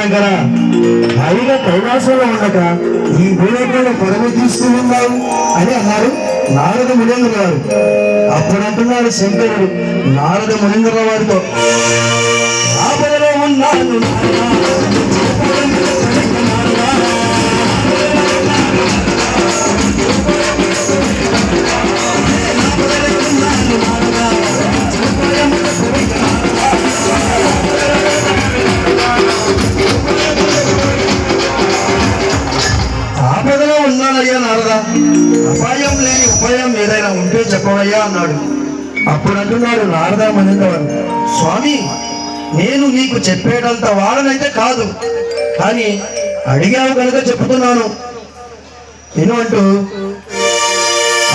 శంకర, హాయిగా కైలాసంలో ఉండక ఈ భూలోకంలో పదవి తీసుకున్నావు అని అన్నారు నారద మునీంద్ర గారు. అప్పుడు అంటున్నారు శంకరుడు నారద మునీంద్ర వారితో, ఆపదలో ఉన్నాను ఆపదలో ఉన్నానయ్యా నారద, అపాయం లేని ఉపాయం ఏదైనా ఉంటే చెప్పవయ్యా అన్నాడు. అప్పుడు అంటున్నాడు నారద మునీంద్రవారు, స్వామి నేను నీకు చెప్పేటంత వాడనైతే కాదు, కానీ అడిగావు కనుక చెప్తున్నాను నేను అంటూ,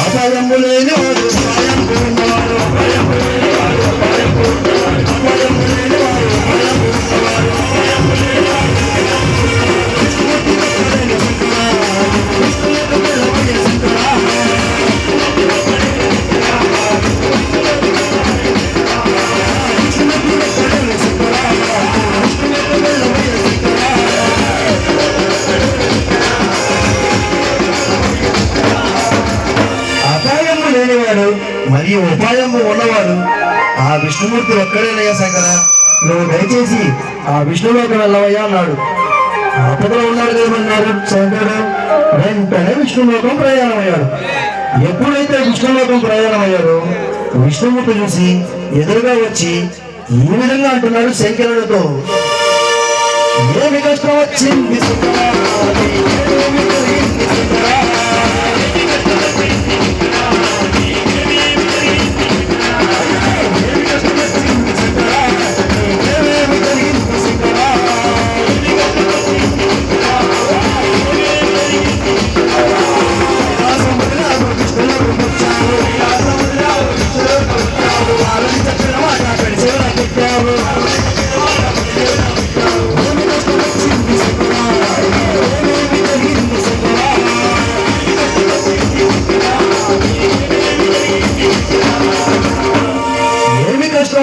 అపాయము లేని వాడు అపాయము ఉన్నవాడు, అపాయము లేని వాడు అపాయము ఉన్నవాడు, అపాయము లేని వాడు అపాయము ఉన్నవాడు, అపాయము లేని వాడు మరియు ఉపాయము ఉన్నవాడు ఆ విష్ణుమూర్తి ఒక్కడేనయ్యా శంకర, నువ్వు దయచేసి ఆ విష్ణులోకి వెళ్ళవయ్యా అన్నాడు. ఆపదలో ఉన్నాడు కదమన్నాడు శంకరుడు. వెంటనే విష్ణులోకం ప్రయాణమయ్యాడు. ఎప్పుడైతే విష్ణులోకం ప్రయాణమయ్యాడో విష్ణుమూర్తి చూసి ఎదురుగా వచ్చి ఈ విధంగా అంటున్నాడు శంకరుడితో, ఏమి కష్టం వచ్చింది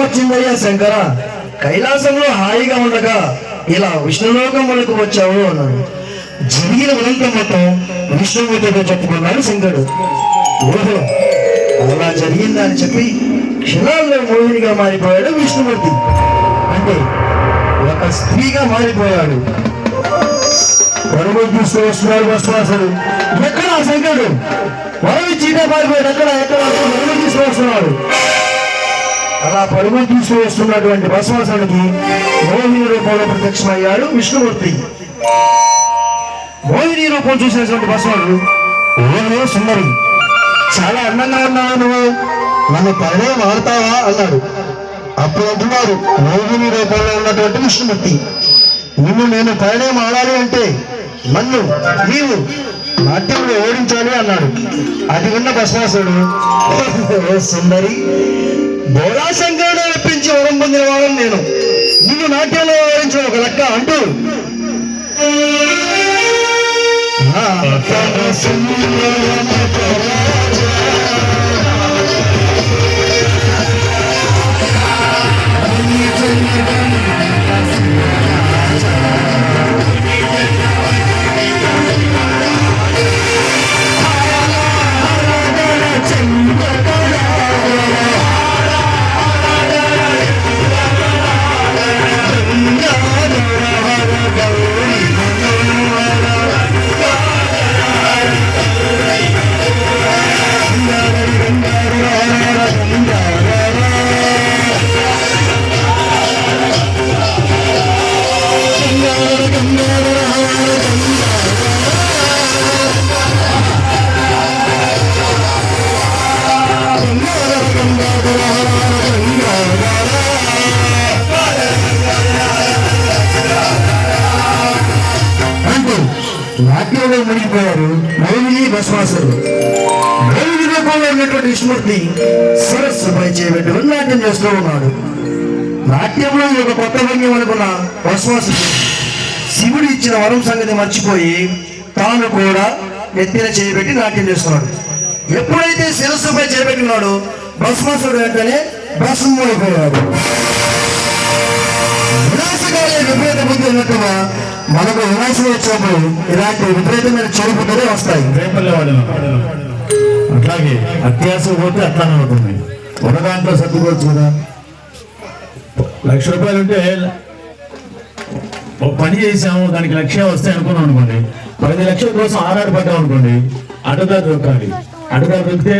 వచ్చిందయ్యా శంకర, కైలాసంలో హాయిగా ఉండగా ఇలా విష్ణులోకం వరకు వచ్చావు అన్నాడు. జరిగిన ఉదంతం మొత్తం విష్ణుమూర్తితో చెప్పుకున్నాడు శంకరుడు. ఓహో అలా జరిగిందా అని చెప్పి క్షణాల్లో మోహినిగా మారిపోయాడు విష్ణుమూర్తి. అంటే ఒక స్త్రీగా మారిపోయాడు. పరుగులు చూస్తూ వస్తున్నాడు భస్మాసుడు. ఎక్కడ శంకరుడు వరవి చీటే పారిపోయాడు. ఎక్కడ పరుగులు తీసుకు వస్తున్నాడు. అలా పరుగులు తీసుకు వస్తున్నటువంటి భస్మాసుడికి మోహిని రూపంలో ప్రత్యక్షమయ్యాడు విష్ణుమూర్తి. మోహిని రూపం చూసినటువంటి భస్మాసుడు, ఓహో సుందరి, చాలా అందంగా ఉన్నావు, నువ్వు నన్ను పరిణయం ఆడతావా అన్నాడు. అప్పుడు అంటున్నారు మోహిని రూపంలో ఉన్నటువంటి విష్ణుమూర్తి, నిన్ను నేను పరిణయం ఆడాలి అంటే నన్ను నీవు నాట్యంలో ఓడించాలి అన్నాడు. అది ఉన్న భస్మాసుడు, ఓ సుందరి, బోళాశంకరుడు మెప్పించి వరం పొందిన వాడని నేను, నిన్ను నాట్యంలో ఓడించడం ఒక లెక్క అంటూ నాట్యంలో మునిగిపోయారు మోహిని భస్మాసురు. మోహిని రూపంలో ఉన్నటువంటి విష్ణుమూర్తి సరస్సుపై చేపెట్టుకుని నాట్యం చేస్తూ ఉన్నాడు. నాట్యంలో ఒక కొత్త భంగ్యం అనుకున్న భస్మాసుడు శివుడు ఇచ్చిన వరం సంగతి మర్చిపోయి తాను కూడా నెత్తిన చేయబెట్టి నాట్యం చేస్తున్నాడు. ఎప్పుడైతే శిరస్సుపై చేపెట్టుకున్నాడో భస్మాసుడు వెంటనే భస్మమైపోయాడు. వినాశకాలే విపరీత బుద్ధి అయినట్టుగా మనకు వినాశం వచ్చినప్పుడు ఇలాంటి విపరీతమైన చెడు బుద్ధులే వస్తాయి. రేపల్లె వాడిన అట్లాగే అత్యాశ పోతే అట్లానే అవుతుంది. ఒక దాంట్లో సర్దుకోవచ్చు కదా. ₹1,00,000 ఉంటే ఒక పని చేసాము, దానికి 1,00,000 వస్తాయి అనుకున్నాం అనుకోండి, 10 లక్షల కోసం ఆరాటపడ్డాం అనుకోండి, అడ్డదారి దొరకాలి. అడ్డదారి దొరికితే